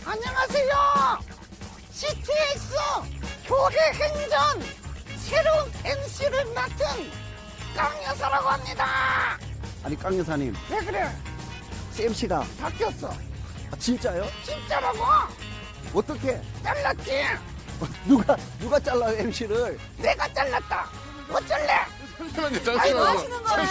안녕하세요. CTX 교회 행전 새로운 MC를 맡은 깡여사라고 합니다. 아니 깡 여사님, 왜 그래? MC가 바뀌었어. 진짜요? 진짜라고. 어떻게? 잘랐지. 누가 잘라요 MC를? 내가 잘랐다. 어쩔래? 잠시만요. 뭐 하시는 거예요?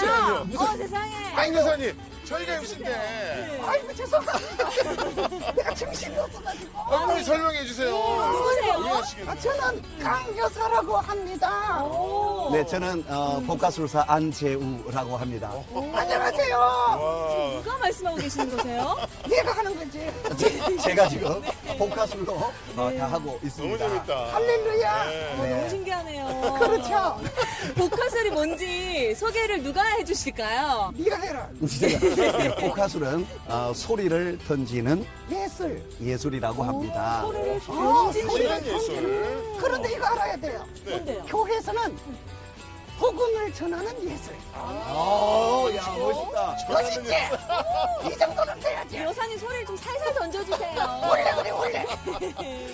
잠시만요. 세상에. 강 여사님, 저희가 MC인데 아이고 죄송합니다. 내가 정신이 없어가지고. 빨리 설명해 주세요. 누구세요? 이해하시겠네요. 저는 깡여사라고 합니다. 오. 네, 저는 복가술사 안재우라고 합니다. 안녕하세요. 와. 누가 말씀하고 계시는 거세요? 내가 하는 거지. 제가 지금 복가술로 다 하고 있습니다. 너무 재밌다. 할렐루야. 네. 너무 신기하네요. 그렇죠. 복화술이 뭔지 소개를 누가 해주실까요? 네가 해라. 제가 복가술은 소리를 던지는 예술. 예술이라고 합니다. 소리를 신기한 예술. 그런데 이거 알아야 돼요. 뭔데요? 교회에서는 복음을 전하는 예술. 야, 멋있다. 멋있지? 이 정도는 돼야지. 여사님 소리를 좀 살살 던져주세요. 원래 그래, 원래.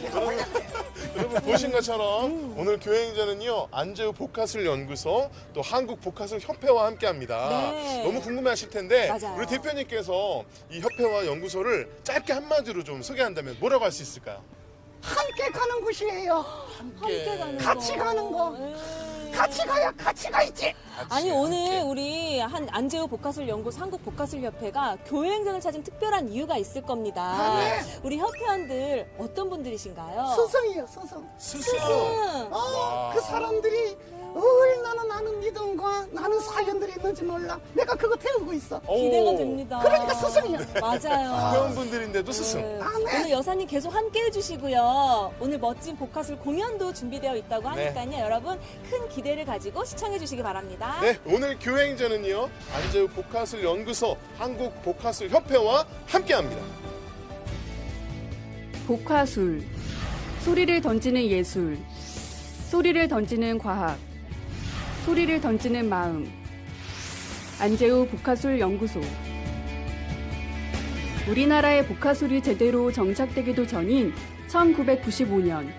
내가 원래 그래. 여러분 보신 것처럼 오늘 교회행전은요 안재우 복화술 연구소 또 한국 복화술 협회와 함께합니다. 네. 너무 궁금해하실 텐데 맞아요. 우리 대표님께서 이 협회와 연구소를 짧게 한마디로 좀 소개한다면 뭐라고 할 수 있을까요? 함께 가는 곳이에요. 함께 가는 같이 거. 가는 거. 네. 같이 가야 가치가 있지. 아니 오늘 우리 한 안재우 복화술 연구소 한국 복화술 협회가 교회행전을 찾은 특별한 이유가 있을 겁니다. 아, 네. 우리 협회원들 어떤 분들이신가요? 스승이에요, 스승. 스승. 그 사람들이 얼마나 나는 믿음과 나는 사연들이 있는지 몰라. 내가 그거 태우고 있어. 기대가 됩니다. 그러니까 스승이야. 맞아요. 회원분들인데도 스승. 네. 아멘. 오늘 여사님 계속 함께 해주시고요. 오늘 멋진 복화술 공연도 준비되어 있다고 하니까요. 여러분 큰 기대를 가지고 시청해 주시기 바랍니다. 네, 오늘 교회행전은요 안재우 복화술 연구소 한국 복화술 협회와 함께합니다. 복화술, 소리를 던지는 예술, 소리를 던지는 과학, 소리를 던지는 마음. 안재우 복화술 연구소. 우리나라의 복화술이 제대로 정착되기도 전인 1995년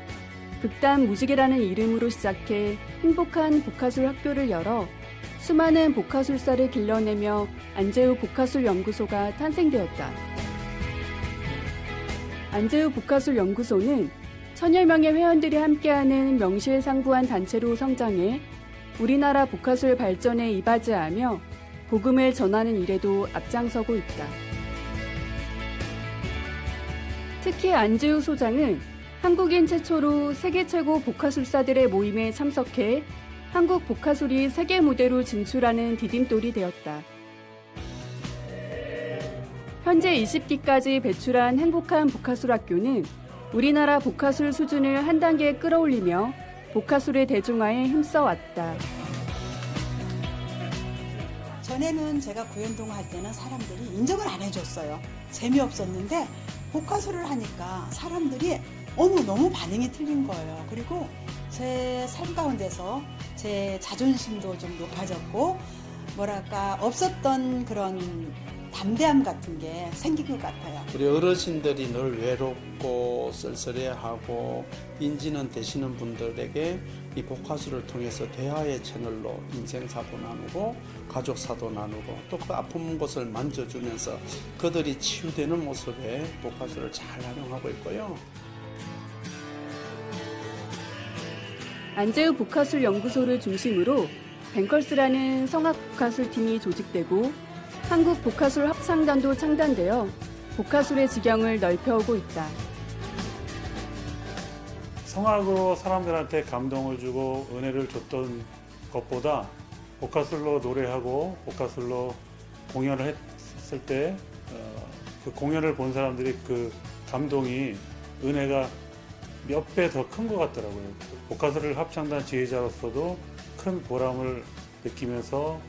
극단 무지개라는 이름으로 시작해 행복한 복화술 학교를 열어 수많은 복화술사를 길러내며 안재우 복화술 연구소가 탄생되었다. 안재우 복화술 연구소는 1000여 명의 회원들이 함께하는 명실상부한 단체로 성장해 우리나라 복화술 발전에 이바지하며 복음을 전하는 일에도 앞장서고 있다. 특히 안재우 소장은 한국인 최초로 세계 최고 복화술사들의 모임에 참석해 한국 복화술이 세계 무대로 진출하는 디딤돌이 되었다. 현재 20기까지 배출한 행복한 복화술 학교는 우리나라 복화술 수준을 한 단계 끌어올리며 복화술의 대중화에 힘써왔다. 전에는 제가 고연동 할 때는 사람들이 인정을 안 해줬어요. 재미없었는데 복화술을 하니까 사람들이 너무 반응이 틀린 거예요. 그리고 제 삶 가운데서 제 자존심도 좀 높아졌고 뭐랄까 없었던 그런 담대함 같은 게 생긴 것 같아요. 우리 어르신들이 늘 외롭고 쓸쓸해하고 인지는 되시는 분들에게 이 복화술을 통해서 대화의 채널로 인생사도 나누고 가족사도 나누고 또 그 아픈 곳을 만져주면서 그들이 치유되는 모습에 복화술을 잘 활용하고 있고요. 안재우 복화술 연구소를 중심으로 뱅컬스라는 성악 복화술 팀이 조직되고 한국 복화술 합창단도 창단되어 복화술의 지경을 넓혀오고 있다. 성악으로 사람들한테 감동을 주고 은혜를 줬던 것보다 복화술로 노래하고 복화술로 공연을 했을 때 그 공연을 본 사람들이 그 감동이 은혜가 몇 배 더 큰 것 같더라고요. 복화술을 합창단 지휘자로서도 큰 보람을 느끼면서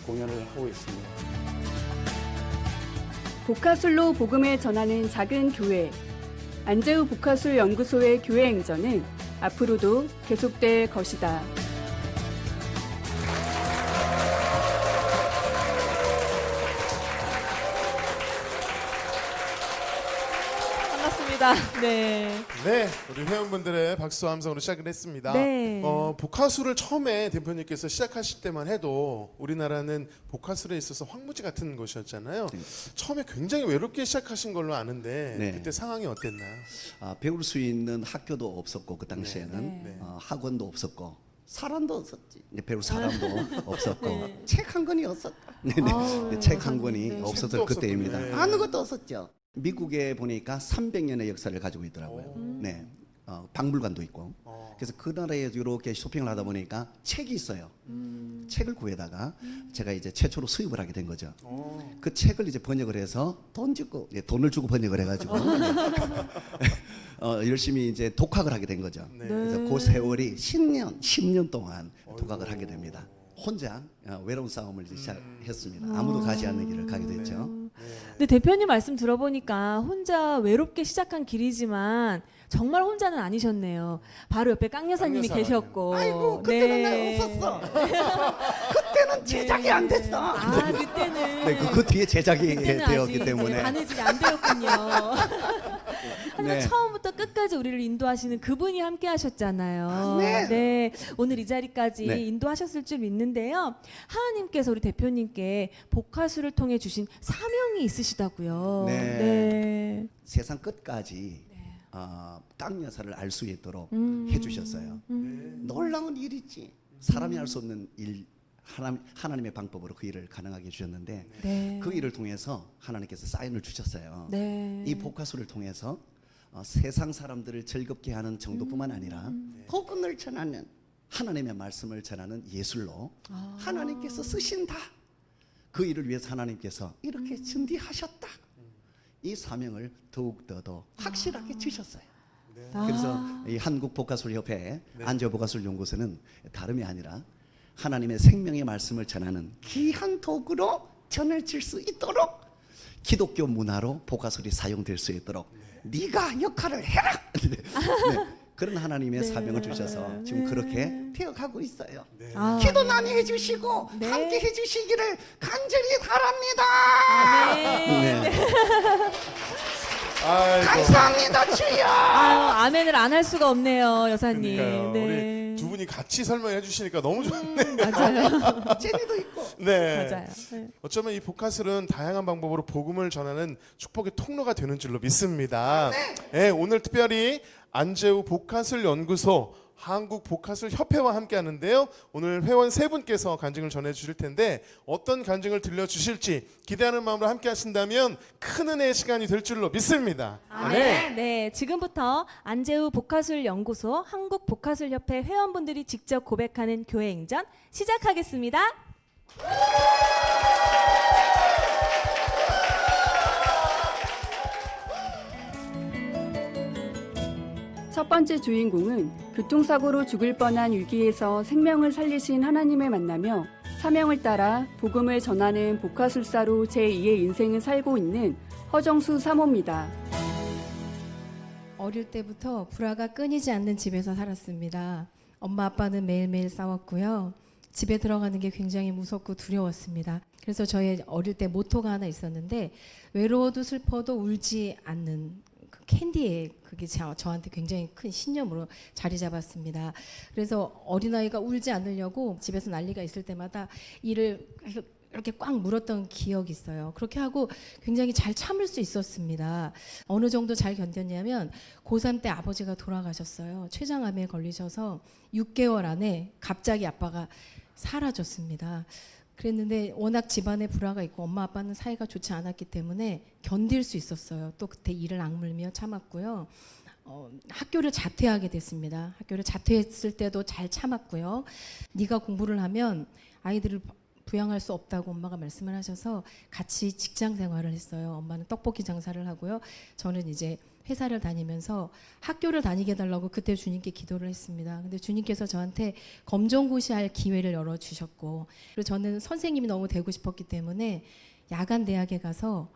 공연을 하고 있습니다. 복화술로 복음을 전하는 작은 교회, 안재우 복화술 연구소의 교회 행전은 앞으로도 계속될 것이다. 반갑습니다. 네. 네, 우리 회원분들의 박수와 함성으로 시작을 했습니다. 네. 복화술을 처음에 대표님께서 시작하실 때만 해도 우리나라는 복화술에 있어서 황무지 같은 곳이었잖아요. 처음에 굉장히 외롭게 시작하신 걸로 아는데 네. 그때 상황이 어땠나요? 배울 수 있는 학교도 없었고 그 당시에는 네. 학원도 없었고 사람도 없었지. 배울 사람도 없었고 네. 책 한 권이 없었다. 아우, 책 한 권이 네. 없었을 책도 그때입니다. 없었군요. 네. 아무것도 없었죠. 미국에 보니까 300년의 역사를 가지고 있더라고요. 네, 박물관도 있고. 그래서 그 나라에 이렇게 쇼핑을 하다 보니까 책이 있어요. 책을 구해다가 제가 이제 최초로 수입을 하게 된 거죠. 그 책을 이제 번역을 해서 돈을 주고 번역을 해가지고 열심히 이제 독학을 하게 된 거죠. 네. 그래서 그 세월이 10년 동안 독학을 하게 됩니다. 혼자 외로운 싸움을 이제 시작했습니다. 아무도 가지 않는 길을 가게 됐죠. 근데 대표님 말씀 들어보니까 혼자 외롭게 시작한 길이지만 정말 혼자는 아니셨네요. 바로 옆에 깡 여사님이 깡 여사. 계셨고. 아이고 그때는 네. 내가 없었어. 그때는 제작이 안 됐어. 아, 그때는. 네, 그 뒤에 제작이 그때는 되었기 아직 때문에. 이제 바느질이 안 되었군요. 하지만 네. 처음부터 끝까지 우리를 인도하시는 그분이 함께 하셨잖아요. 네. 오늘 이 자리까지 네. 인도하셨을 줄 믿는데요. 하나님께서 우리 대표님께 복화술을 통해 주신 사명이 있으시다고요. 네. 네. 세상 끝까지 깡 여사를 알 수 있도록 해주셨어요. 놀라운 일이지. 사람이 할 수 없는 일, 하나님의 방법으로 그 일을 가능하게 해주셨는데 네. 그 일을 통해서 하나님께서 사인을 주셨어요. 네. 이 복화술을 통해서 세상 사람들을 즐겁게 하는 정도뿐만 아니라 복음을 전하는 하나님의 말씀을 전하는 예술로 하나님께서 쓰신다. 그 일을 위해서 하나님께서 이렇게 준비하셨다. 이 사명을 더욱더 확실하게 주셨어요. 그래서 이 한국복화술협회 안저복화술연구소는 다름이 아니라 하나님의 생명의 말씀을 전하는 귀한 도구로 전해질 수 있도록 기독교 문화로 복화술이 사용될 수 있도록 네가 역할을 해라. 네. 그런 하나님의 사명을 주셔서 지금 그렇게 되어가고 있어요. 아, 기도 많이 해주시고 네. 함께 해주시기를 간절히 바랍니다. 네. 아이고. 감사합니다 주여. 아유, 아멘을 안 할 수가 없네요, 여사님. 그러니까요. 네. 우리 두 분이 같이 설명해 주시니까 너무 좋네요. 맞아요. 재미도 있고. 네. 맞아요. 네. 어쩌면 이 복화술은 다양한 방법으로 복음을 전하는 축복의 통로가 되는 줄로 믿습니다. 네, 오늘 특별히 안재우 복화술 연구소 한국 복화술 협회와 함께 하는데요. 오늘 회원 세 분께서 간증을 전해 주실 텐데 어떤 간증을 들려 주실지 기대하는 마음으로 함께 하신다면 큰 은혜의 시간이 될 줄로 믿습니다. 네, 지금부터 안재우 복화술 연구소 한국 복화술 협회 회원분들이 직접 고백하는 교회 행전 시작하겠습니다. 첫 번째 주인공은 교통사고로 죽을 뻔한 위기에서 생명을 살리신 하나님을 만나며 사명을 따라 복음을 전하는 복화술사로 제2의 인생을 살고 있는 허정수 사모입니다. 어릴 때부터 불화가 끊이지 않는 집에서 살았습니다. 엄마 아빠는 매일매일 싸웠고요. 집에 들어가는 게 굉장히 무섭고 두려웠습니다. 그래서 저의 어릴 때 모토가 하나 있었는데 외로워도 슬퍼도 울지 않는 그 캔디에 그게 저한테 굉장히 큰 신념으로 자리 잡았습니다. 그래서 어린아이가 울지 않으려고 집에서 난리가 있을 때마다 이를 이렇게 꽉 물었던 기억이 있어요. 그렇게 하고 굉장히 잘 참을 수 있었습니다. 어느 정도 잘 견뎠냐면 고3 때 아버지가 돌아가셨어요. 췌장암에 걸리셔서 6개월 안에 갑자기 아빠가 사라졌습니다. 그랬는데 워낙 집안에 불화가 있고 엄마 아빠는 사이가 좋지 않았기 때문에 견딜 수 있었어요. 또 그때 이를 악물며 참았고요. 학교를 자퇴하게 됐습니다. 학교를 자퇴했을 때도 잘 참았고요. 네가 공부를 하면 아이들을 부양할 수 없다고 엄마가 말씀을 하셔서 같이 직장 생활을 했어요. 엄마는 떡볶이 장사를 하고요. 저는 이제 회사를 다니면서 학교를 다니게 해달라고 그때 주님께 기도를 했습니다. 근데 주님께서 저한테 검정고시할 기회를 열어주셨고, 그리고 저는 선생님이 너무 되고 싶었기 때문에 야간 대학에 가서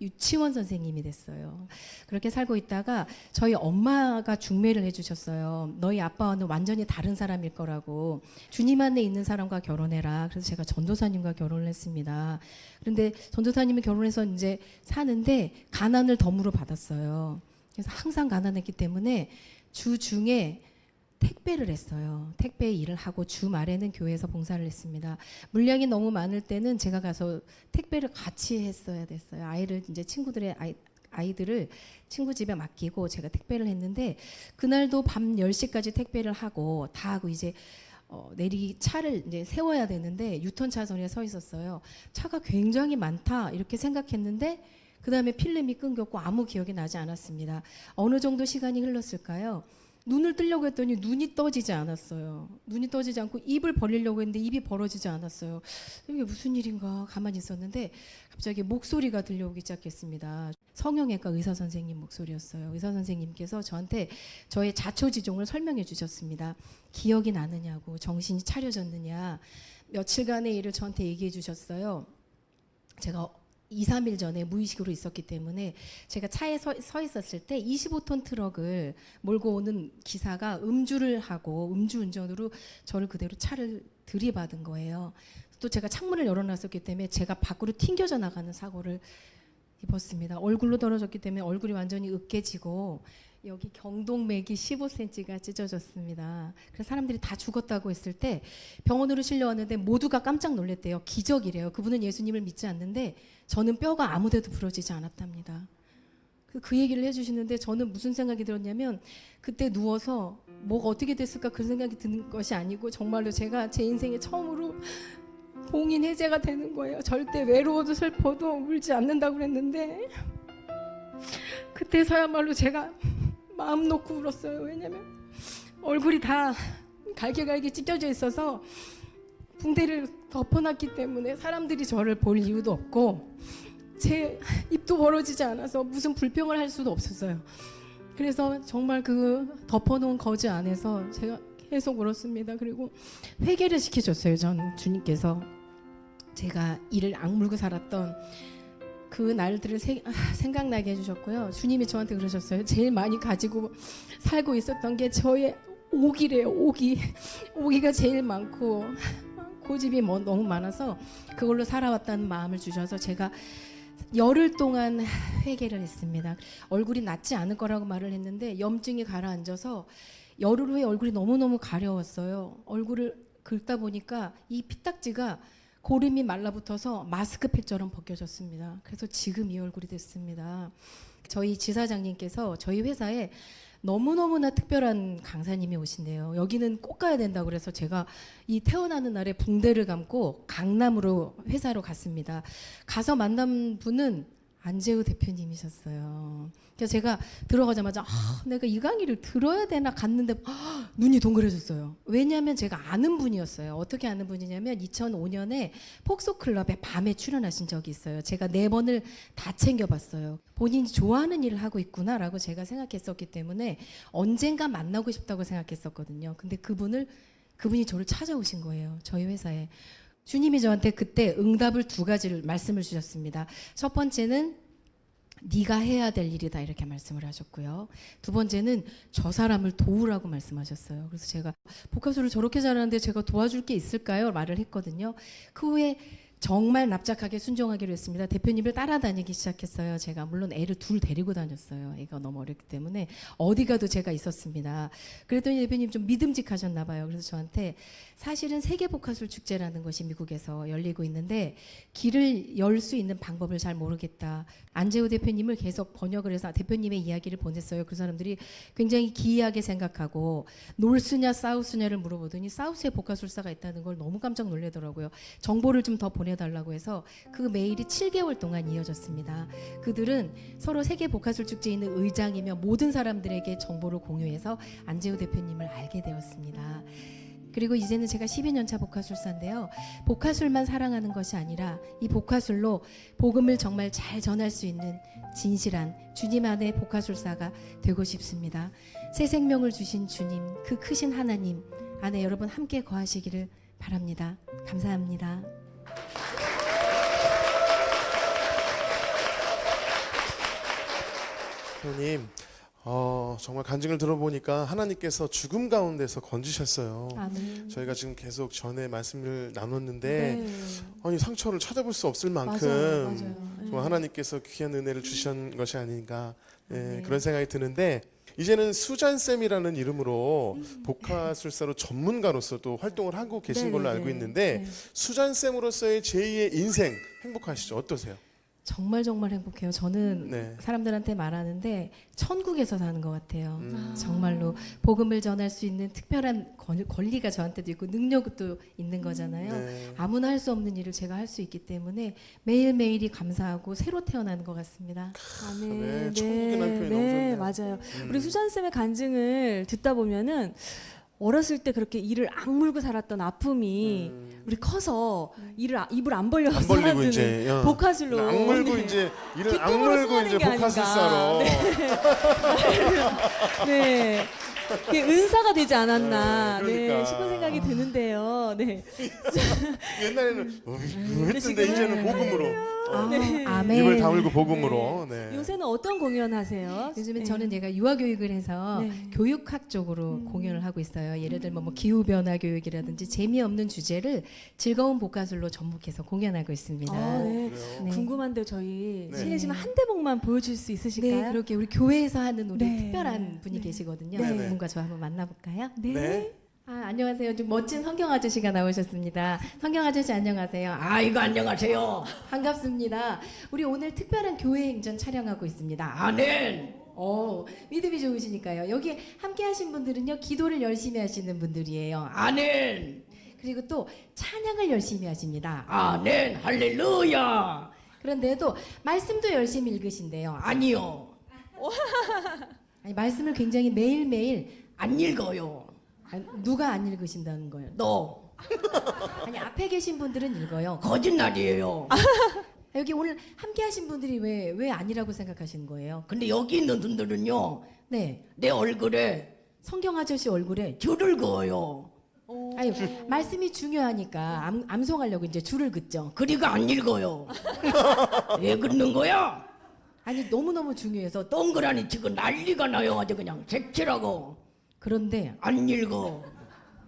유치원 선생님이 됐어요. 그렇게 살고 있다가 저희 엄마가 중매를 해주셨어요. 너희 아빠와는 완전히 다른 사람일 거라고. 주님 안에 있는 사람과 결혼해라. 그래서 제가 전도사님과 결혼을 했습니다. 그런데 전도사님이 결혼해서 이제 사는데 가난을 덤으로 받았어요. 그래서 항상 가난했기 때문에 주중에 택배를 했어요. 택배 일을 하고 주말에는 교회에서 봉사를 했습니다. 물량이 너무 많을 때는 제가 가서 택배를 같이 했어야 됐어요. 아이를 이제 친구들의 아이들을 친구 집에 맡기고 제가 택배를 했는데 그날도 밤 10시까지 택배를 하고 다 하고 이제 내리 차를 이제 세워야 되는데 유턴 차선에 서 있었어요. 차가 굉장히 많다 이렇게 생각했는데 그 다음에 필름이 끊겼고 아무 기억이 나지 않았습니다. 어느 정도 시간이 흘렀을까요? 눈을 뜨려고 했더니 눈이 떠지지 않았어요. 눈이 떠지지 않고 입을 벌리려고 했는데 입이 벌어지지 않았어요. 이게 무슨 일인가 가만히 있었는데 갑자기 목소리가 들려오기 시작했습니다. 성형외과 의사 선생님 목소리였어요. 의사 선생님께서 저한테 저의 자초지종을 설명해 주셨습니다. 기억이 나느냐고, 정신이 차려졌느냐, 며칠간의 일을 저한테 얘기해 주셨어요. 제가 2, 3일 전에 무의식으로 있었기 때문에 제가 차에 서 있었을 때 25톤 트럭을 몰고 오는 기사가 음주를 하고 음주운전으로 저를 그대로 차를 들이받은 거예요. 또 제가 창문을 열어놨었기 때문에 제가 밖으로 튕겨져 나가는 사고를 입었습니다. 얼굴로 떨어졌기 때문에 얼굴이 완전히 으깨지고 여기 경동맥이 15cm가 찢어졌습니다. 그래서 사람들이 다 죽었다고 했을 때 병원으로 실려왔는데 모두가 깜짝 놀랐대요. 기적이래요. 그분은 예수님을 믿지 않는데 저는 뼈가 아무데도 부러지지 않았답니다. 그 얘기를 해주시는데 저는 무슨 생각이 들었냐면 그때 누워서 뭐가 어떻게 됐을까 그 생각이 드는 것이 아니고 정말로 제가 제 인생에 처음으로 봉인 해제가 되는 거예요. 절대 외로워도 슬퍼도 울지 않는다고 그랬는데 그때서야말로 제가 마음 놓고 울었어요. 왜냐면 얼굴이 다 갈기갈기 찢겨져 있어서 붕대를 덮어놨기 때문에 사람들이 저를 볼 이유도 없고 제 입도 벌어지지 않아서 무슨 불평을 할 수도 없었어요. 그래서 정말 그 덮어놓은 거즈 안에서 제가 계속 울었습니다. 그리고 회개를 시켜줬어요. 전 주님께서 제가 이를 악물고 살았던 그 날들을 생각나게 해주셨고요. 주님이 저한테 그러셨어요. 제일 많이 가지고 살고 있었던 게 저의 오기래요. 오기가 제일 많고 고집이 너무 많아서 그걸로 살아왔다는 마음을 주셔서 제가 열흘 동안 회개를 했습니다. 얼굴이 낫지 않을 거라고 말을 했는데 염증이 가라앉아서 열흘 후에 얼굴이 너무너무 가려웠어요. 얼굴을 긁다 보니까 이 피딱지가 고름이 말라붙어서 마스크팩처럼 벗겨졌습니다. 그래서 지금 이 얼굴이 됐습니다. 저희 지사장님께서 저희 회사에 너무너무나 특별한 강사님이 오신대요. 여기는 꼭 가야 된다고 그래서 제가 이 태어나는 날에 붕대를 감고 강남으로 회사로 갔습니다. 가서 만난 분은 안재우 대표님이셨어요. 그래서 제가 들어가자마자 내가 이 강의를 들어야 되나 갔는데 눈이 동그래졌어요. 왜냐하면 제가 아는 분이었어요. 어떻게 아는 분이냐면 2005년에 폭소클럽에 밤에 출연하신 적이 있어요. 제가 4번을 다 챙겨봤어요. 본인이 좋아하는 일을 하고 있구나라고 제가 생각했었기 때문에 언젠가 만나고 싶다고 생각했었거든요. 근데 그분이 저를 찾아오신 거예요. 저희 회사에. 주님이 저한테 그때 응답을 2가지를 말씀을 주셨습니다. 첫 번째는 네가 해야 될 일이다 이렇게 말씀을 하셨고요. 2번째는 저 사람을 도우라고 말씀하셨어요. 그래서 제가 복화술을 저렇게 잘하는데 제가 도와줄 게 있을까요? 말을 했거든요. 그 후에 정말 납작하게 순종하기로 했습니다. 대표님을 따라다니기 시작했어요. 제가 물론 애를 2 데리고 다녔어요. 애가 너무 어렸기 때문에 어디 가도 제가 있었습니다. 그랬더니 대표님 좀 믿음직하셨나 봐요. 그래서 저한테 사실은 세계 복화술 축제라는 것이 미국에서 열리고 있는데 길을 열 수 있는 방법을 잘 모르겠다. 안재우 대표님을 계속 번역을 해서 대표님의 이야기를 보냈어요. 그 사람들이 굉장히 기이하게 생각하고 놀수냐 사우스냐를 물어보더니 사우스에 복화술사가 있다는 걸 너무 깜짝 놀라더라고요. 정보를 좀 더 보내달라고 해서 그 메일이 7개월 동안 이어졌습니다. 그들은 서로 세계 복화술 축제에 있는 의장이며 모든 사람들에게 정보를 공유해서 안재우 대표님을 알게 되었습니다. 그리고 이제는 제가 12년차 복화술사인데요. 복화술만 사랑하는 것이 아니라 이 복화술로 복음을 정말 잘 전할 수 있는 진실한 주님 안의 복화술사가 되고 싶습니다. 새 생명을 주신 주님, 그 크신 하나님 안에 여러분 함께 거하시기를 바랍니다. 감사합니다. 형님, 정말 간증을 들어보니까 하나님께서 죽음 가운데서 건지셨어요. 아멘. 저희가 지금 계속 전에 말씀을 나눴는데 네. 아니 상처를 찾아볼 수 없을 만큼 맞아요. 네. 정말 하나님께서 귀한 은혜를 주신 것이 아닌가 그런 생각이 드는데 이제는 수잔쌤이라는 이름으로 복화술사로 전문가로서 또 활동을 하고 계신 걸로 알고 있는데 수잔쌤으로서의 제2의 인생 행복하시죠? 어떠세요? 정말 정말 행복해요. 저는 네. 사람들한테 말하는데 천국에서 사는 것 같아요. 정말로 복음을 전할 수 있는 특별한 권리가 저한테도 있고 능력도 있는 거잖아요. 네. 아무나 할 수 없는 일을 제가 할 수 있기 때문에 매일매일이 감사하고 새로 태어나는 것 같습니다. 아, 네, 천국이라는 표현이 너무 네, 좋네요. 맞아요. 우리 수잔쌤의 간증을 듣다 보면은 어렸을 때 그렇게 이를 악물고 살았던 아픔이 우리 커서 입을 안 벌려서 안 벌리고 살았는 이제 복화술로 악물고 네. 이제 이를 기쁨으로 악물고 승하는 이제 게 아닌가. 복화술사로 네. 그게 은사가 되지 않았나 네, 그러니까. 싶은 생각이 드는데요. 네. 옛날에는 했는데 이제는 복음으로 네. 아멘. 입을 다물고 복음으로 네. 요새는 어떤 공연 하세요? 요즘엔 네. 저는 얘가 유아 교육을 해서 네. 교육학 쪽으로 공연을 하고 있어요. 예를 들면 뭐 기후 변화 교육이라든지 재미없는 주제를 즐거운 복화술로 접목해서 공연하고 있습니다. 네. 그래요? 네. 궁금한데 저희 네. 실례지만 한 대목만 보여줄 수 있으실까요? 네, 그렇게 우리 교회에서 하는 우리 네. 특별한 분이 네. 계시거든요. 네. 그분과 저 한번 만나볼까요? 네. 네. 안녕하세요. 좀 멋진 성경 아저씨가 나오셨습니다. 성경 아저씨 안녕하세요. 아이고 안녕하세요. 반갑습니다. 우리 오늘 특별한 교회 행전 촬영하고 있습니다. 아멘. 믿음이 좋으시니까요. 여기 함께 하신 분들은요. 기도를 열심히 하시는 분들이에요. 아멘. 그리고 또 찬양을 열심히 하십니다. 아멘. 할렐루야. 그런데도 말씀도 열심히 읽으신대요. 아니요. 아니, 말씀을 굉장히 매일매일 안 읽어요. 누가 안 읽으신다는 거예요? 너. 아니 앞에 계신 분들은 읽어요. 거짓말이에요. 여기 오늘 함께 하신 분들이 왜 아니라고 생각하시는 거예요? 근데 여기 있는 분들은요. 네. 내 얼굴에 성경 아저씨 얼굴에 줄을 그어요. 아니 말씀이 중요하니까 암송하려고 이제 줄을 긋죠. 그리고 안 읽어요. 왜 긋는 거야? 아니 너무너무 중요해서 동그라니 치고 난리가 나요. 아주 그냥 색칠하고. 그런데 안 읽어.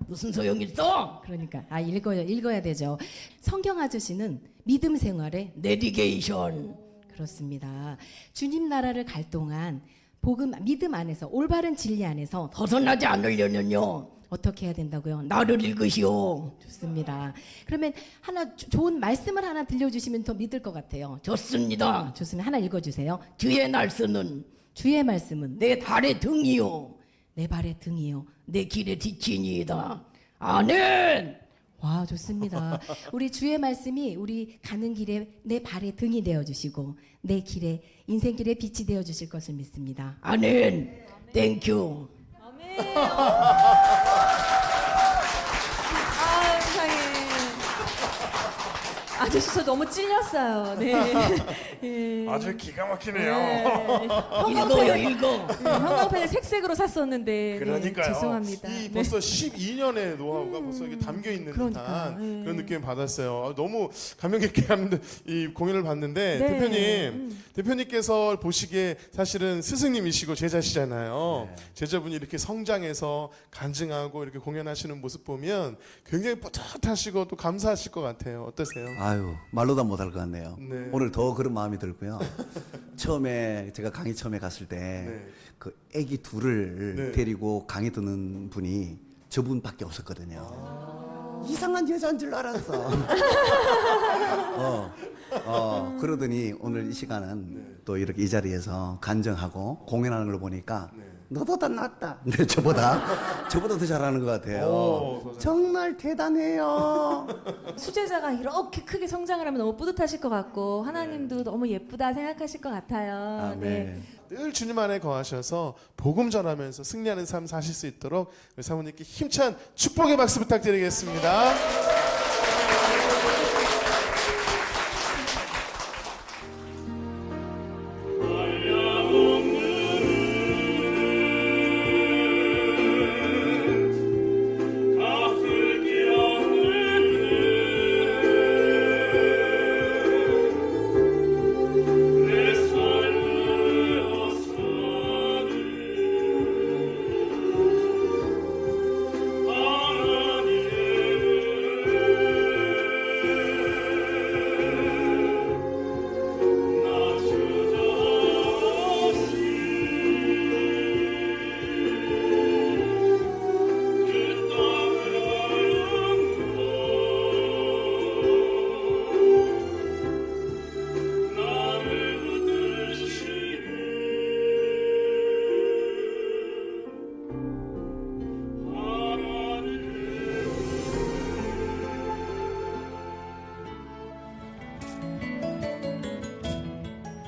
무슨 소용 있어? 그러니까 읽어야 되죠. 성경 아저씨는 믿음 생활의 내비게이션. 그렇습니다. 주님 나라를 갈 동안 믿음 안에서 올바른 진리 안에서 벗어나지 않으려면요. 어떻게 해야 된다고요? 나를 읽으시오. 좋습니다. 그러면 좋은 말씀을 하나 들려주시면 더 믿을 것 같아요. 좋습니다. 좋습니다. 하나 읽어주세요. 주의 말씀은 내 발의 등이요. 내 발의 등이요. 내 길의 지친이다. 아멘. 와 좋습니다. 우리 주의 말씀이 우리 가는 길에 내 발의 등이 되어주시고 내 길에 인생길에 빛이 되어주실 것을 믿습니다. 아멘. 땡큐. 아멘. 세상에. 아저씨 저 너무 찔렸어요. 네. 예. 아주 기가 막히네요. 읽어. 형광펜을 색색으로 샀었는데 그러니까요. 네, 죄송합니다. 이 벌써 12년의 노하우가 벌써 이게 담겨 있는 그러니까, 듯한 네. 그런 느낌을 받았어요. 너무 감명 깊게 하는 이 공연을 봤는데 네. 대표님께서 보시기에 사실은 스승님이시고 제자시잖아요. 네. 제자분이 이렇게 성장해서 간증하고 이렇게 공연하시는 모습 보면 굉장히 뿌듯하시고 또 감사하실 것 같아요. 어떠세요? 아유 말로 다 못할 것 같네요. 네. 오늘 더 그런 마음이 들고요. 처음에 제가 강의 처음에 갔을 때 네. 그 아기 둘을 네. 데리고 강의 듣는 분이 저분밖에 없었거든요. 이상한 여자인 줄 알았어. 그러더니 오늘 이 시간은 또 이렇게 이 자리에서 간증하고 공연하는 걸 보니까 너도 다 낫다. 근데 저보다 더 잘하는 것 같아요. 정말 대단해요. 수제자가 이렇게 크게 성장을 하면 너무 뿌듯하실 것 같고 하나님도 너무 예쁘다 생각하실 것 같아요. 아멘. 네. 늘 주님 안에 거하셔서 복음 전하면서 승리하는 삶 사실 수 있도록 우리 사모님께 힘찬 축복의 박수 부탁드리겠습니다.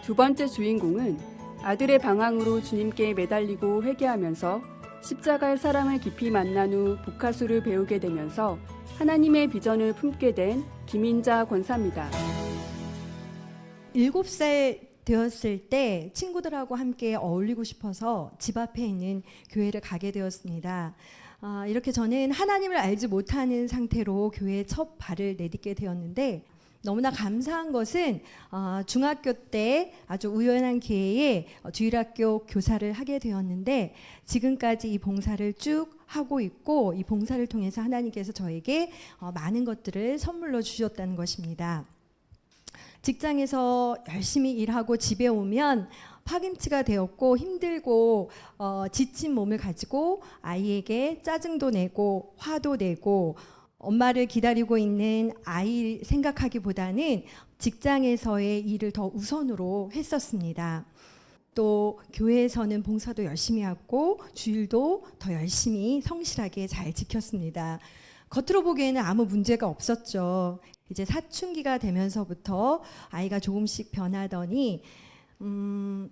두 번째 주인공은 아들의 방황으로 주님께 매달리고 회개하면서 십자가의 사랑을 깊이 만난 후 복화술을 배우게 되면서 하나님의 비전을 품게 된 김인자 권사입니다. 7살 되었을 때 친구들하고 함께 어울리고 싶어서 집 앞에 있는 교회를 가게 되었습니다. 이렇게 저는 하나님을 알지 못하는 상태로 교회에 첫 발을 내딛게 되었는데 너무나 감사한 것은 중학교 때 아주 우연한 기회에 주일학교 교사를 하게 되었는데 지금까지 이 봉사를 쭉 하고 있고 이 봉사를 통해서 하나님께서 저에게 많은 것들을 선물로 주셨다는 것입니다. 직장에서 열심히 일하고 집에 오면 파김치가 되었고 힘들고 지친 몸을 가지고 아이에게 짜증도 내고 화도 내고 엄마를 기다리고 있는 아이 생각하기보다는 직장에서의 일을 더 우선으로 했었습니다. 또 교회에서는 봉사도 열심히 하고 주일도 더 열심히 성실하게 잘 지켰습니다. 겉으로 보기에는 아무 문제가 없었죠. 이제 사춘기가 되면서부터 아이가 조금씩 변하더니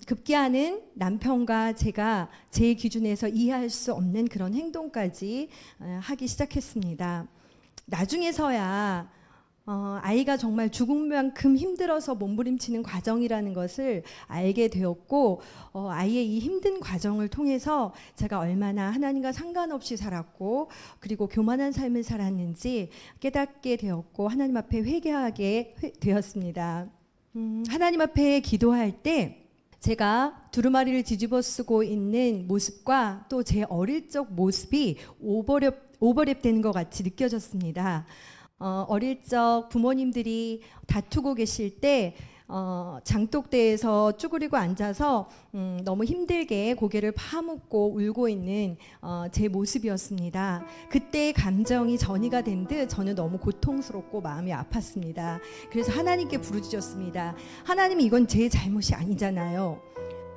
급기야는 남편과 제가 제 기준에서 이해할 수 없는 그런 행동까지 하기 시작했습니다. 나중에서야 아이가 정말 죽을 만큼 힘들어서 몸부림치는 과정이라는 것을 알게 되었고 아이의 이 힘든 과정을 통해서 제가 얼마나 하나님과 상관없이 살았고 그리고 교만한 삶을 살았는지 깨닫게 되었고 하나님 앞에 회개하게 되었습니다. 하나님 앞에 기도할 때 제가 두루마리를 뒤집어 쓰고 있는 모습과 또 제 어릴 적 모습이 오버랩 되는 것 같이 느껴졌습니다. 어릴 적 부모님들이 다투고 계실 때 장독대에서 쭈그리고 앉아서 너무 힘들게 고개를 파묻고 울고 있는 제 모습이었습니다. 그때의 감정이 전이가 된 듯 저는 너무 고통스럽고 마음이 아팠습니다. 그래서 하나님께 부르짖었습니다. 하나님, 이건 제 잘못이 아니잖아요.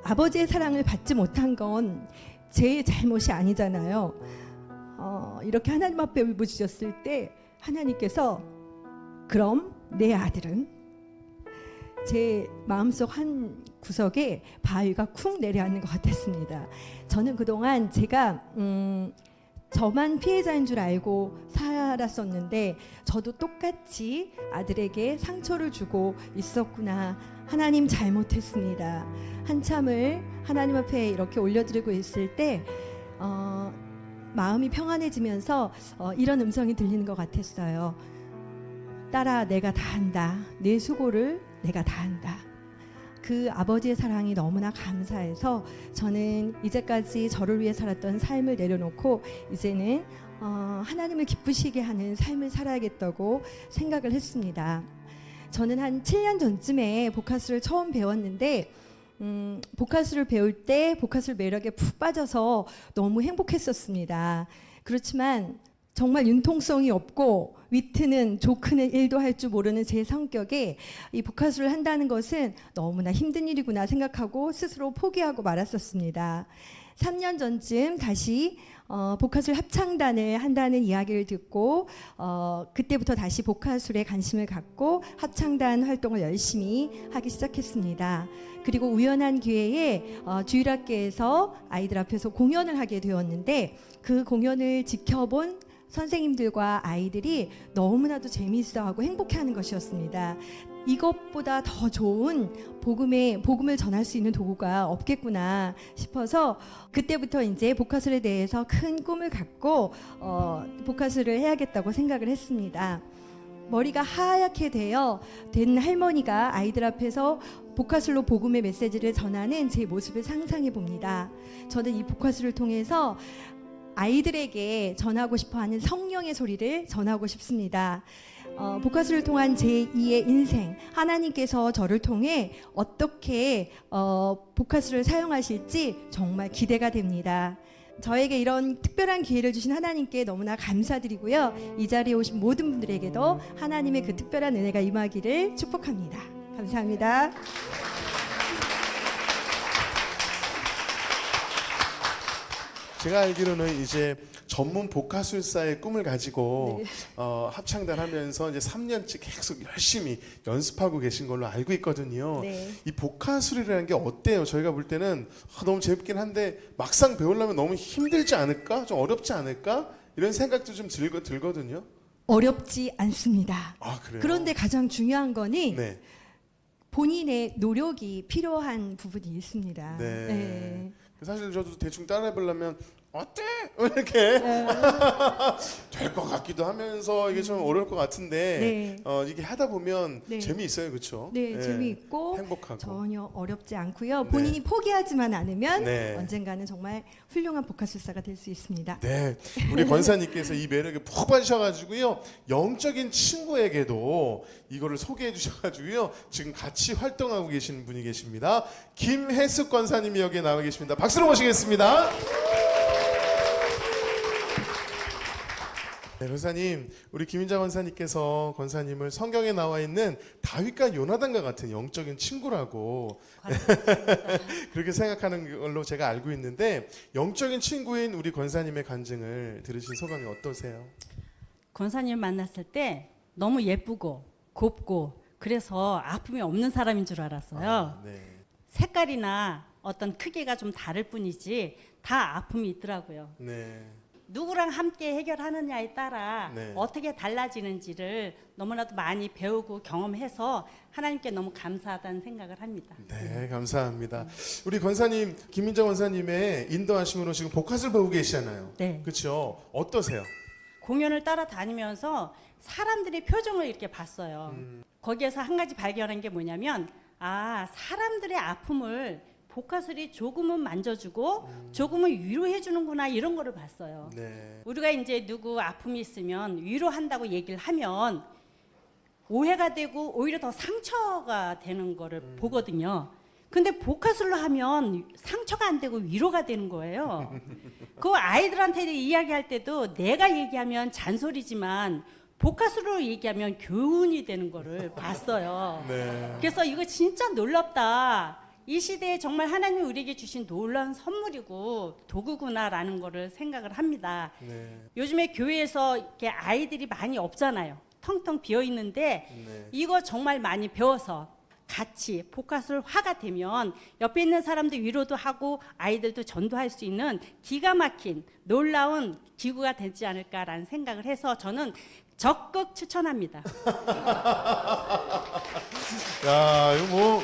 아버지의 사랑을 받지 못한 건 제 잘못이 아니잖아요. 이렇게 하나님 앞에 울부짖었을 때 하나님께서 그럼 내 아들은 제 마음속 한 구석에 바위가 쿵 내려앉는 것 같았습니다. 저는 그동안 제가 저만 피해자인 줄 알고 살았었는데 저도 똑같이 아들에게 상처를 주고 있었구나. 하나님 잘못했습니다. 한참을 하나님 앞에 이렇게 올려드리고 있을 때 마음이 평안해지면서 이런 음성이 들리는 것 같았어요. 딸아, 내가 다 한다. 내 수고를 내가 다 한다. 그 아버지의 사랑이 너무나 감사해서 저는 이제까지 저를 위해 살았던 삶을 내려놓고 이제는 하나님을 기쁘시게 하는 삶을 살아야겠다고 생각을 했습니다. 저는 한 7년 전쯤에 복화술을 처음 배웠는데 복화술을 배울 때 복화술 매력에 푹 빠져서 너무 행복했었습니다. 그렇지만 정말 융통성이 없고 위트는 조크는 일도 할 줄 모르는 제 성격에 이 복화술을 한다는 것은 너무나 힘든 일이구나 생각하고 스스로 포기하고 말았었습니다. 3년 전쯤 다시 복화술 합창단을 한다는 이야기를 듣고 그때부터 다시 복화술에 관심을 갖고 합창단 활동을 열심히 하기 시작했습니다. 그리고 우연한 기회에 주일학교에서 아이들 앞에서 공연을 하게 되었는데 그 공연을 지켜본 선생님들과 아이들이 너무나도 재미있어하고 행복해하는 것이었습니다. 이것보다 더 좋은 복음을 전할 수 있는 도구가 없겠구나 싶어서 그때부터 이제 복화술에 대해서 큰 꿈을 갖고 복화술을 해야겠다고 생각을 했습니다. 머리가 하얗게 된 할머니가 아이들 앞에서 복화술로 복음의 메시지를 전하는 제 모습을 상상해 봅니다. 저는 이 복화술을 통해서 아이들에게 전하고 싶어하는 성령의 소리를 전하고 싶습니다. 복화술을 통한 제2의 인생, 하나님께서 저를 통해 어떻게 복화술을 사용하실지 정말 기대가 됩니다. 저에게 이런 특별한 기회를 주신 하나님께 너무나 감사드리고요. 이 자리에 오신 모든 분들에게도 하나님의 그 특별한 은혜가 임하기를 축복합니다. 감사합니다. 제가 알기로는 이제 전문 복화술사의 꿈을 가지고 합창단하면서 이제 3년째 계속 열심히 연습하고 계신 걸로 알고 있거든요. 네. 이 복화술이라는 게 어때요? 저희가 볼 때는 너무 재밌긴 한데 막상 배우려면 너무 힘들지 않을까? 좀 어렵지 않을까? 이런 생각도 좀 들거든요. 어렵지 않습니다. 아, 그래요? 그런데 가장 중요한 거는 네. 본인의 노력이 필요한 부분이 있습니다. 네. 사실 저도 대충 따라해보려면 어때? 이렇게 될 것 같기도 하면서 이게 좀 어려울 것 같은데 이게 하다 보면 재미있어요, 그렇죠? 네, 재미있고 행복하고 전혀 어렵지 않고요. 본인이 포기하지만 않으면 네. 언젠가는 정말 훌륭한 복화술사가 될 수 있습니다. 네, 우리 권사님께서 이 매력에 푹 빠지셔가지고요, 영적인 친구에게도 이거를 소개해 주셔가지고요, 지금 같이 활동하고 계시는 분이 계십니다. 김혜숙 권사님이 여기에 나와 계십니다. 박수로 모시겠습니다. 네, 권사님, 우리 김인자 권사님께서 권사님을 성경에 나와 있는 다윗과 요나단과 같은 영적인 친구라고 그렇게 생각하는 걸로 제가 알고 있는데, 영적인 친구인 우리 권사님의 간증을 들으신 소감이 어떠세요? 권사님 만났을 때 너무 예쁘고 곱고 그래서 아픔이 없는 사람인 줄 알았어요. 네. 색깔이나 어떤 크기가 좀 다를 뿐이지 다 아픔이 있더라고요. 네. 누구랑 함께 해결하느냐에 따라 네. 어떻게 달라지는지를 너무나도 많이 배우고 경험해서 하나님께 너무 감사하다는 생각을 합니다. 네, 감사합니다. 우리 권사님, 김민자 권사님의 인도하심으로 지금 복화술 배우고 계시잖아요. 네. 그렇죠? 어떠세요? 공연을 따라다니면서 사람들의 표정을 이렇게 봤어요. 거기에서 한 가지 발견한 게 뭐냐면, 아, 사람들의 아픔을 복화술이 조금은 만져주고 조금은 위로해 주는구나, 이런 거를 봤어요. 네. 우리가 이제 누구 아픔이 있으면 위로한다고 얘기를 하면 오해가 되고 오히려 더 상처가 되는 거를 보거든요. 근데 복화술로 하면 상처가 안 되고 위로가 되는 거예요. 그 아이들한테 이야기할 때도 내가 얘기하면 잔소리지만 복화술로 얘기하면 교훈이 되는 거를 봤어요. 네. 그래서 이거 진짜 놀랍다. 이 시대에 정말 하나님이 우리에게 주신 놀라운 선물이고 도구구나라는 거를 생각을 합니다. 네. 요즘에 교회에서 이렇게 아이들이 많이 없잖아요. 텅텅 비어 있는데 네. 이거 정말 많이 배워서 같이 복화술화가 되면 옆에 있는 사람도 위로도 하고 아이들도 전도할 수 있는 기가 막힌 놀라운 기구가 되지 않을까라는 생각을 해서 저는 적극 추천합니다. 야, 이거 뭐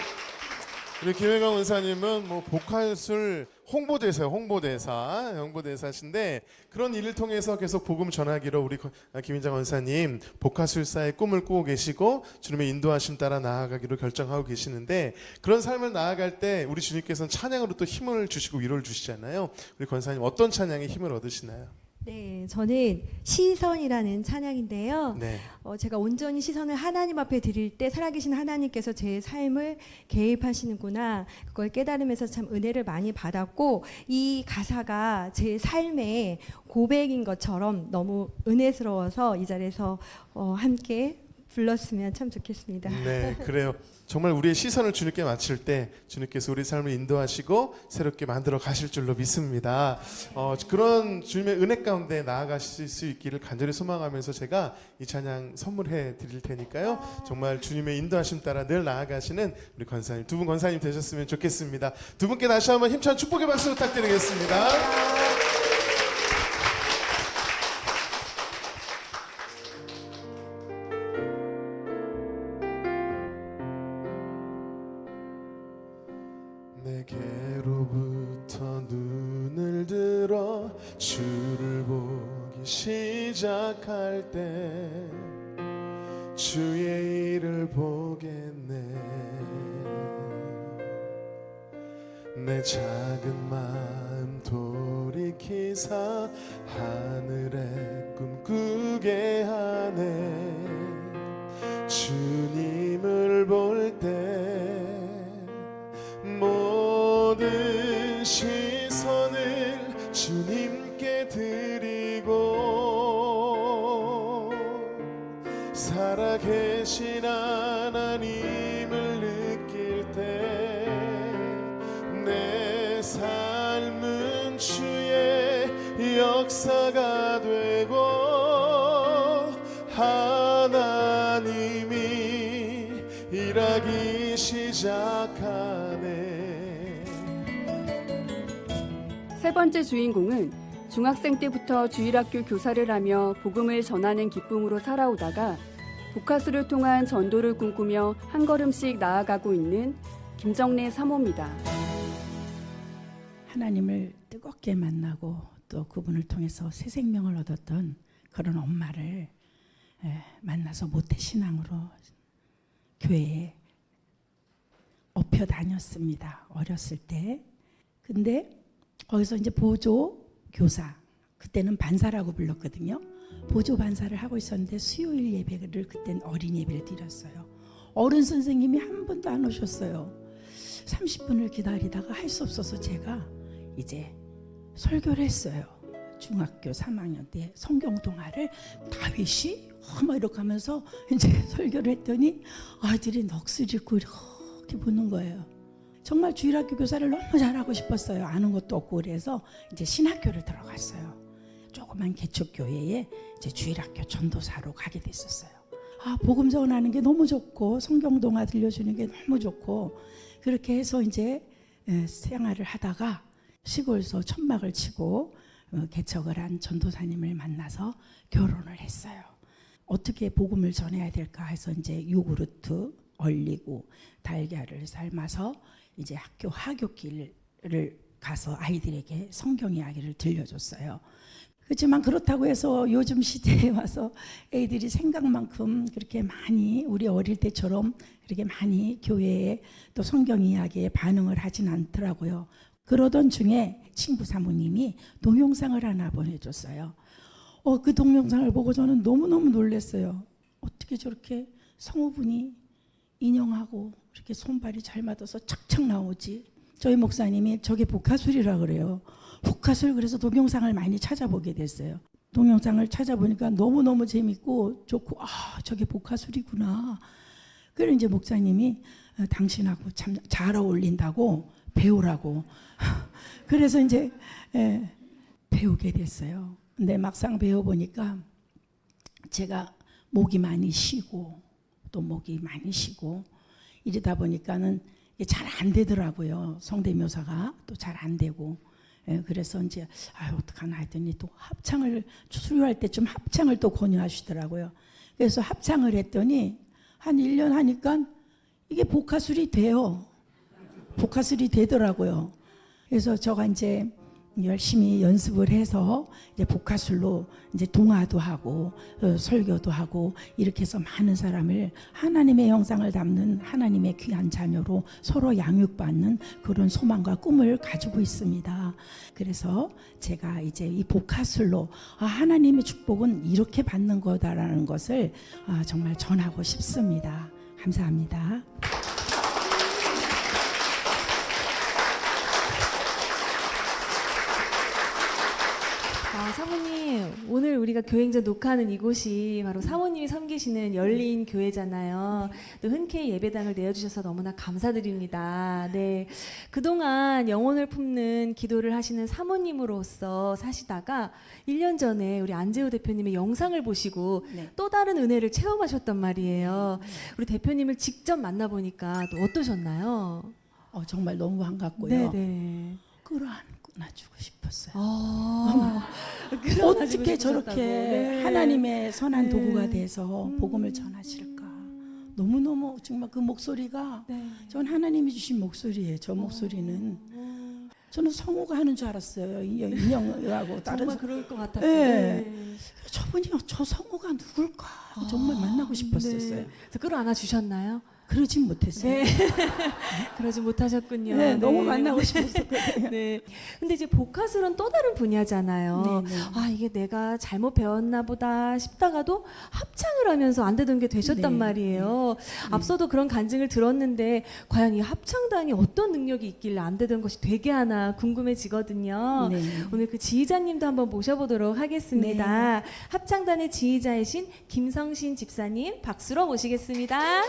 우리 김혜강 원사님은 뭐 복화술 홍보대사신데, 그런 일을 통해서 계속 복음 전하기로 우리 김인자 원사님 복화술사의 꿈을 꾸고 계시고 주님의 인도하심 따라 나아가기로 결정하고 계시는데, 그런 삶을 나아갈 때 우리 주님께서는 찬양으로 또 힘을 주시고 위로를 주시잖아요. 우리 권사님 어떤 찬양에 힘을 얻으시나요? 네, 저는 시선이라는 찬양인데요. 네. 제가 온전히 시선을 하나님 앞에 드릴 때 살아계신 하나님께서 제 삶을 개입하시는구나, 그걸 깨달으면서 참 은혜를 많이 받았고, 이 가사가 제 삶의 고백인 것처럼 너무 은혜스러워서 이 자리에서 함께 불렀으면 참 좋겠습니다. 네, 그래요. 정말 우리의 시선을 주님께 맞출 때 주님께서 우리 삶을 인도하시고 새롭게 만들어 가실 줄로 믿습니다. 그런 주님의 은혜 가운데 나아가실 수 있기를 간절히 소망하면서 제가 이 찬양 선물해 드릴 테니까요. 정말 주님의 인도하심 따라 늘 나아가시는 우리 권사님, 두 분 권사님 되셨으면 좋겠습니다. 두 분께 다시 한번 힘찬 축복의 박수 부탁드리겠습니다. 내게로부터 눈을 들어 주를 보기 시작할 때 주의 일을 보겠네. 내 작은 마음 돌이키사 하늘의 꿈 꾸게 하네. 주님을 볼 때 모든 시선을 주님께 드리고 살아계신 하나님을 느낄 때 내 삶은 주의 역사가 되고 하나님이 일하기 시작하네. 세 번째 주인공은 중학생 때부터 주일학교 교사를 하며 복음을 전하는 기쁨으로 살아오다가 복화술을 통한 전도를 꿈꾸며 한 걸음씩 나아가고 있는 김정래 사모입니다. 하나님을 뜨겁게 만나고 또 그분을 통해서 새 생명을 얻었던 그런 엄마를 만나서 모태신앙으로 교회에 업혀 다녔습니다. 어렸을 때. 근데 거기서 이제 보조 교사, 그때는 반사라고 불렀거든요. 보조 반사를 하고 있었는데 수요일 예배를 그땐 어린 예배를 드렸어요. 어른 선생님이 한 번도 안 오셨어요. 30분을 기다리다가 할 수 없어서 제가 이제 설교를 했어요. 중학교 3학년 때 성경 동화를 다윗이 막 이렇게 하면서 이제 설교를 했더니 아이들이 넋을 잃고 이렇게 보는 거예요. 정말 주일학교 교사를 너무 잘하고 싶었어요. 아는 것도 없고 그래서 이제 신학교를 들어갔어요. 조그만 개척교회에 이제 주일학교 전도사로 가게 됐었어요. 아, 복음 전하는 게 너무 좋고 성경 동화 들려주는 게 너무 좋고 그렇게 해서 이제 생활을 하다가 시골에서 천막을 치고 개척을 한 전도사님을 만나서 결혼을 했어요. 어떻게 복음을 전해야 될까 해서 이제 요구르트 얼리고 달걀을 삶아서 이제 학교 하굣길을 가서 아이들에게 성경 이야기를 들려줬어요. 그렇지만 그렇다고 해서 요즘 시대에 와서 애들이 생각만큼 그렇게 많이 우리 어릴 때처럼 그렇게 많이 교회에 또 성경 이야기에 반응을 하진 않더라고요. 그러던 중에 친구 사모님이 동영상을 하나 보내줬어요. 그 동영상을 보고 저는 너무너무 놀랐어요. 어떻게 저렇게 성우분이 인형하고 이렇게 손발이 잘 맞아서 착착 나오지? 저희 목사님이 저게 복화술이라 그래요. 복화술. 그래서 동영상을 많이 찾아보게 됐어요. 동영상을 찾아보니까 너무너무 재밌고 좋고 저게 복화술이구나. 그래서 이제 목사님이 당신하고 참 잘 어울린다고 배우라고. 그래서 이제 배우게 됐어요. 근데 막상 배워보니까 제가 목이 많이 쉬고 또 목이 많이 쉬고 이러다 보니까는 잘 안 되더라고요. 성대묘사가 또 잘 안 되고. 그래서 이제 어떡하나 했더니 또 합창을 수료할 때쯤 합창을 또 권유하시더라고요. 그래서 합창을 했더니 한 1년 하니까 이게 복화술이 돼요. 복화술이 되더라고요. 그래서 제가 이제 열심히 연습을 해서 이제 복화술로 이제 동화도 하고 설교도 하고 이렇게 해서 많은 사람을 하나님의 형상을 담는 하나님의 귀한 자녀로 서로 양육받는 그런 소망과 꿈을 가지고 있습니다. 그래서 제가 이제 이 복화술로 하나님의 축복은 이렇게 받는 거다라는 것을 정말 전하고 싶습니다. 감사합니다. 사모님, 오늘 우리가 교행전 녹화하는 이곳이 바로 사모님이 섬기시는 열린 교회잖아요. 또 흔쾌히 예배당을 내어주셔서 너무나 감사드립니다. 네, 그동안 영혼을 품는 기도를 하시는 사모님으로서 사시다가 1년 전에 우리 안재우 대표님의 영상을 보시고 또 다른 은혜를 체험하셨단 말이에요. 우리 대표님을 직접 만나보니까 또 어떠셨나요? 정말 너무 반갑고요. 네네. 끌어안고 싶었어요. 어떻게 저렇게 하나님의 선한 도구가 돼서 복음을 전하실까. 너무너무 정말 그 목소리가 전 하나님이 주신 목소리예요. 저 목소리는 저는 성우가 하는 줄 알았어요. 인형하고 다른 정말 그럴 것 같았어요. 저분이 저 성우가 누굴까 정말 만나고 싶었었어요. 끌어안아 주셨나요? 그러진 못했어요. 네. 그러지 못하셨군요. 네, 너무 만나고 싶었었거든요. 네. 근데 이제 복화술은 또 다른 분야잖아요. 이게 내가 잘못 배웠나 보다 싶다가도 합창을 하면서 안 되던 게 되셨단 말이에요. 앞서도 그런 간증을 들었는데 과연 이 합창단이 어떤 능력이 있길래 안 되던 것이 되게 하나 궁금해지거든요. 오늘 그 지휘자님도 한번 모셔보도록 하겠습니다. 합창단의 지휘자이신 김성신 집사님 박수로 모시겠습니다.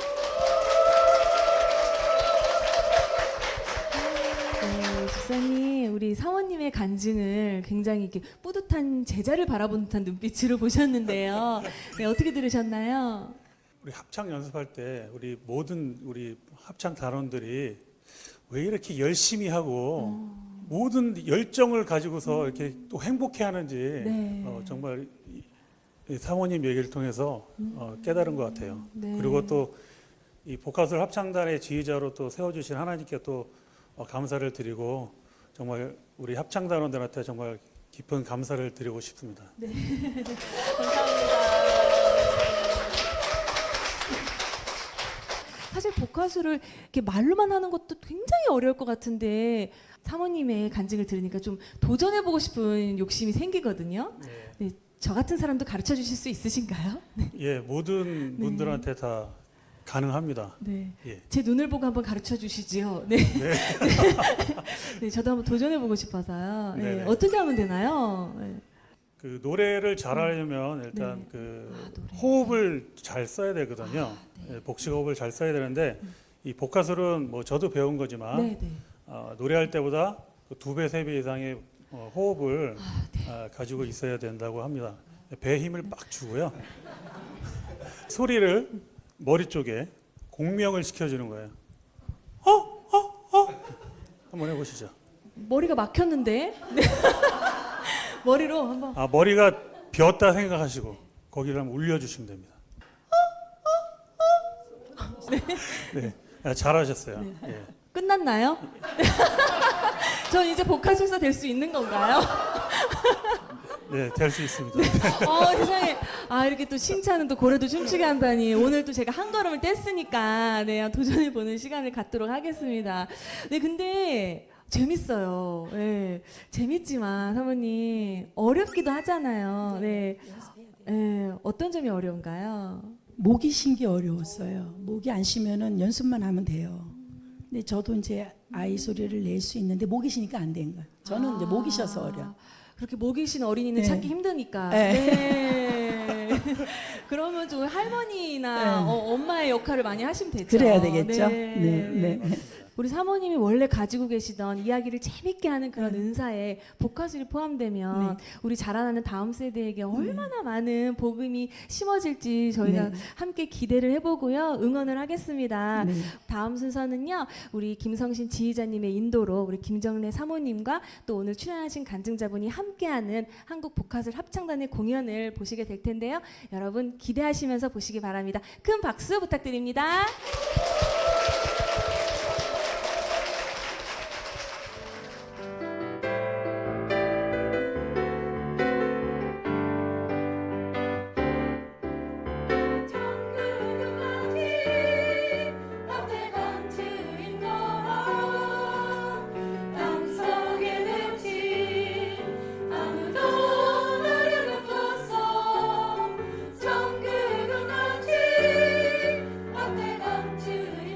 집사님 중에 우리 사모님의 간증을 굉장히 이렇게 뿌듯한 제자를 바라보는 듯한 눈빛으로 보셨는데요. 네, 어떻게 들으셨나요? 우리 합창 연습할 때 우리 모든 우리 합창 단원들이 왜 이렇게 열심히 하고 모든 열정을 가지고서 이렇게 또 행복해하는지 네. 정말 이 사모님 얘기를 통해서 깨달은 것 같아요. 네. 그리고 또 이 복화술 합창단의 지휘자로 또 세워주신 하나님께 또 감사를 드리고 정말 우리 합창단원들한테 정말 깊은 감사를 드리고 싶습니다. 네. 감사합니다. 사실 복화술을 이렇게 말로만 하는 것도 굉장히 어려울 것 같은데 사모님의 간증을 들으니까 좀 도전해보고 싶은 욕심이 생기거든요. 네, 저 같은 사람도 가르쳐 주실 수 있으신가요? 네. 예, 모든 분들한테 다 가능합니다. 네. 예. 제 눈을 보고 한번 가르쳐 주시지요. 네. 네. 네, 저도 한번 도전해보고 싶어서요. 네. 네네. 어떻게 하면 되나요? 네. 그 노래를 잘하려면 일단 네. 그 호흡을 잘 써야 되거든요. 예, 복식 호흡을 잘 써야 되는데 이 복화술은 뭐 저도 배운 거지만 네, 네. 노래할 때보다 2배, 3배 이상의 호흡을 가지고 있어야 된다고 합니다. 배에 힘을 빡 주고요. 소리를 머리 쪽에 공명을 시켜주는 거예요. 한번 해보시죠. 머리가 막혔는데 네. 머리로 한번. 머리가 비었다 생각하시고 거기를 한번 울려주시면 됩니다. 네, 잘하셨어요. 네. 예. 끝났나요? 전 이제 복화술사 될 수 있는 건가요? 네, 될 수 있습니다. 세상에. 이렇게 또 칭찬은 또 고래도 춤추게 한다니. 오늘 또 제가 한 걸음을 뗐으니까 네, 도전해보는 시간을 갖도록 하겠습니다. 네, 근데 재밌어요. 네, 재밌지만 사모님 어렵기도 하잖아요. 네, 네, 어떤 점이 어려운가요? 목이 쉰 게 어려웠어요. 목이 안 쉬면은 연습만 하면 돼요. 근데 저도 이제 아이 소리를 낼 수 있는데 목이 쉬니까 안 된 거예요. 저는 이제 목이 쉬어서 어려. 그렇게 목이 쉰 어린이는 네. 찾기 힘드니까. 네. 네. 그러면 좀 할머니나 네. 엄마의 역할을 많이 하시면 되죠. 그래야 되겠죠. 네. 네. 우리 사모님이 원래 가지고 계시던 이야기를 재밌게 하는 그런 은사에 복화술이 포함되면 우리 자라나는 다음 세대에게 얼마나 많은 복음이 심어질지 저희가 함께 기대를 해보고요. 응원을 하겠습니다. 다음 순서는요. 우리 김성신 지휘자님의 인도로 우리 김정래 사모님과 또 오늘 출연하신 간증자분이 함께하는 한국 복화술 합창단의 공연을 보시게 될 텐데요. 여러분 기대하시면서 보시기 바랍니다. 큰 박수 부탁드립니다. 주인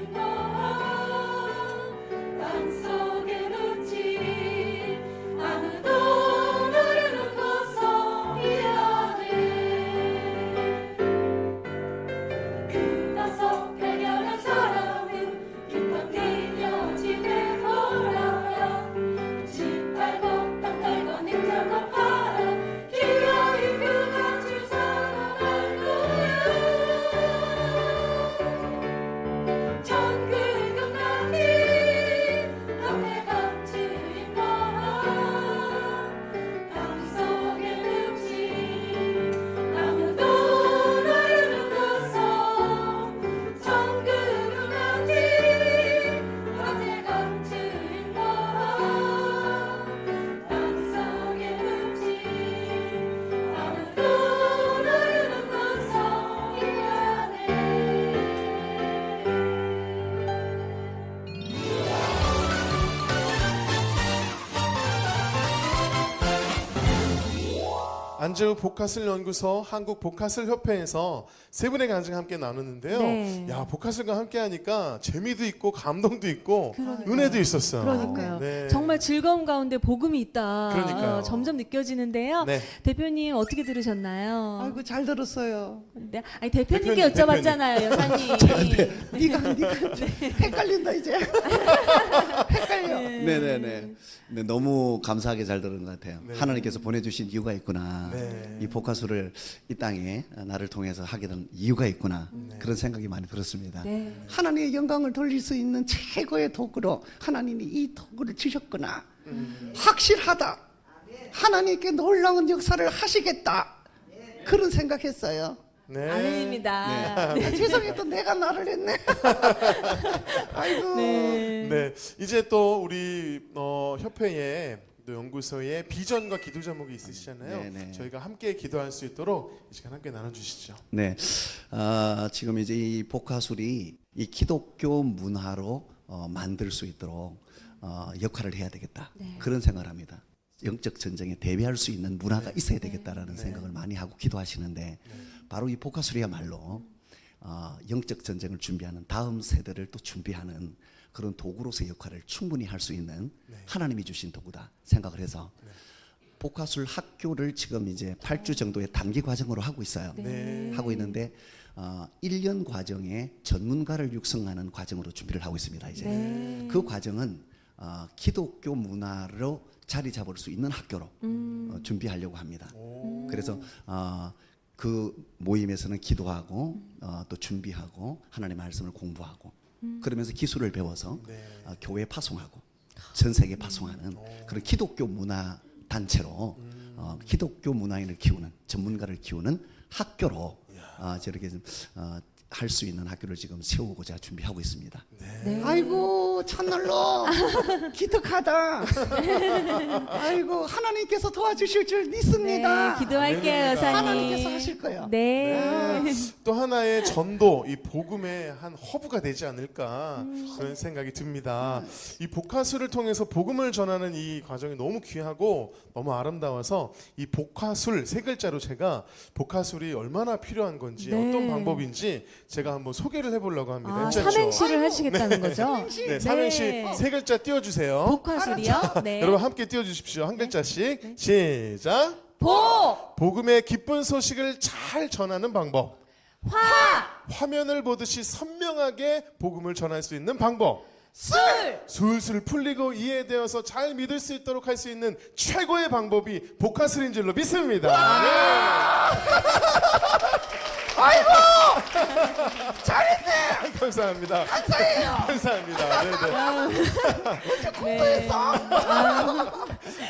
안재우 복화술 연구소 한국 복화술 협회에서 세 분의 간증 함께 나눴는데요. 네. 야, 복화술과 함께 하니까 재미도 있고 감동도 있고 그러니까요. 은혜도 있었어요. 그러니까요. 네. 정말 즐거움 가운데 복음이 있다. 그러니까요. 점점 느껴지는데요. 네. 대표님 어떻게 들으셨나요? 아이고 잘 들었어요. 네. 아니 대표님께 대표님, 여쭤봤잖아요, 여사님. 네가 헷갈린다 이제. 헷갈려. 네네네. 네, 너무 감사하게 잘 들은 것 같아요. 네. 하나님께서 보내주신 이유가 있구나. 네. 이 복화술을 이 땅에 나를 통해서 하게 된 이유가 있구나. 그런 생각이 많이 들었습니다. 네. 하나님의 영광을 돌릴 수 있는 최고의 도구로 하나님이 이 도구를 주셨구나. 확실하다. 하나님께 놀라운 역사를 하시겠다. 그런 생각했어요. 네. 아멘입니다. 아, 죄송해요. 또 내가 나를 했네. 아이고. 네, 이제 또 우리 협회에 또 연구소에 비전과 기도 제목이 있으시잖아요. 네. 저희가 함께 기도할 수 있도록 이 시간 함께 나눠주시죠. 네, 지금 이제 이 복화술이 이 기독교 문화로 만들 수 있도록 역할을 해야 되겠다. 그런 생각을 합니다. 영적 전쟁에 대비할 수 있는 문화가 있어야 되겠다라는 생각을 많이 하고 기도하시는데 바로 이 복화술이야말로 영적 전쟁을 준비하는 다음 세대를 또 준비하는 그런 도구로서의 역할을 충분히 할 수 있는 하나님이 주신 도구다 생각을 해서 복화술 학교를 지금 이제 8주 정도의 단기 과정으로 하고 있어요. 하고 있는데 1년 과정에 전문가를 육성하는 과정으로 준비를 하고 있습니다. 이제 그 과정은 기독교 문화로 자리 잡을 수 있는 학교로 준비하려고 합니다. 그래서 그 모임에서는 기도하고 또 준비하고 하나님의 말씀을 공부하고 그러면서 기술을 배워서 교회에 파송하고 전 세계에 파송하는 그런 기독교 문화 단체로 기독교 문화인을 키우는 전문가를 키우는 학교로 저렇게 할 수 있는 학교를 지금 세우고자 준비하고 있습니다. 아이고 참말로 기특하다. 아이고 하나님께서 도와주실 줄 믿습니다. 네, 기도할게요, 여사님. 하나님께서 하실 거예요. 네. 또 하나의 전도, 이 복음의 한 허브가 되지 않을까 그런 생각이 듭니다. 이 복화술을 통해서 복음을 전하는 이 과정이 너무 귀하고 너무 아름다워서 이 복화술 세 글자로 제가 복화술이 얼마나 필요한 건지 어떤 방법인지 제가 한번 소개를 해보려고 합니다. 괜찮죠? 삼행시를 하시겠다는 거죠? 네, 삼행시 세 글자 띄워주세요. 복화술이요? 네. 여러분 함께 띄워주십시오. 한 글자씩. 시작. 복음의 기쁜 소식을 잘 전하는 방법. 화면을 보듯이 선명하게 복음을 전할 수 있는 방법. 술술 풀리고 이해되어서 잘 믿을 수 있도록 할 수 있는 최고의 방법이 복화술인 줄로 믿습니다. 아이고 잘했네. 감사합니다. 감사해요. 감사합니다. 언제 공부했어?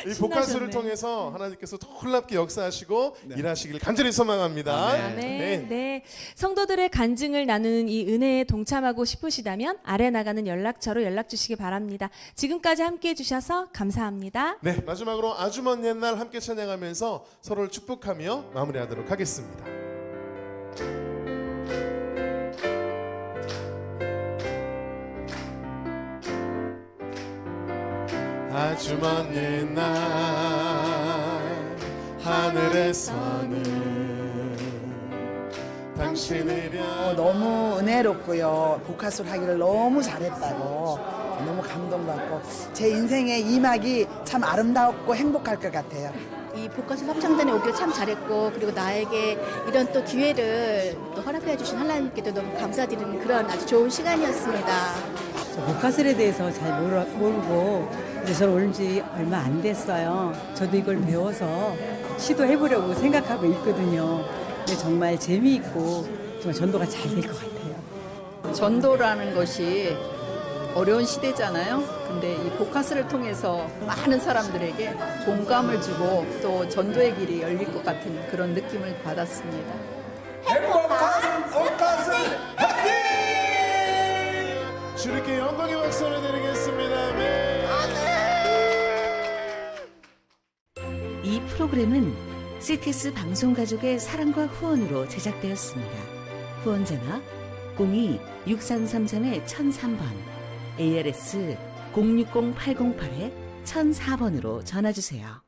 이 복화술을 통해서 하나님께서 더 놀랍게 역사하시고 일하시길 간절히 소망합니다. 네. 성도들의 간증을 나누는 이 은혜에 동참하고 싶으시다면 아래 나가는 연락처로 연락 주시기 바랍니다. 지금까지 함께해 주셔서 감사합니다. 네, 마지막으로 아주 먼 옛날 함께 찬양하면서 서로를 축복하며 마무리하도록 하겠습니다. 아주 먼 옛날 하늘에서는 당신을 너무 은혜롭고요. 복화술 하기를 너무 잘했다고 너무 감동받고 제 인생의 이막이 참 아름답고 행복할 것 같아요. 이 복화술 합창단에 오길 참 잘했고 그리고 나에게 이런 또 기회를 또 허락해 주신 하나님께도 너무 감사드리는 그런 아주 좋은 시간이었습니다. 복화술에 대해서 잘 모르고 이제 저는 오른 지 얼마 안 됐어요. 저도 이걸 배워서 시도해보려고 생각하고 있거든요. 근데 정말 재미있고 정말 전도가 잘 될 것 같아요. 전도라는 것이 어려운 시대잖아요. 근데 이 복화술을 통해서 많은 사람들에게 공감을 주고 또 전도의 길이 열릴 것 같은 그런 느낌을 받았습니다. 행복한 복화술 파티! 주님께 영광의 박수를 드리겠습니다. 네. 이 프로그램은 CTS 방송가족의 사랑과 후원으로 제작되었습니다. 후원전화 02-6333-1003번 ARS 060-808-1004번으로 전화주세요.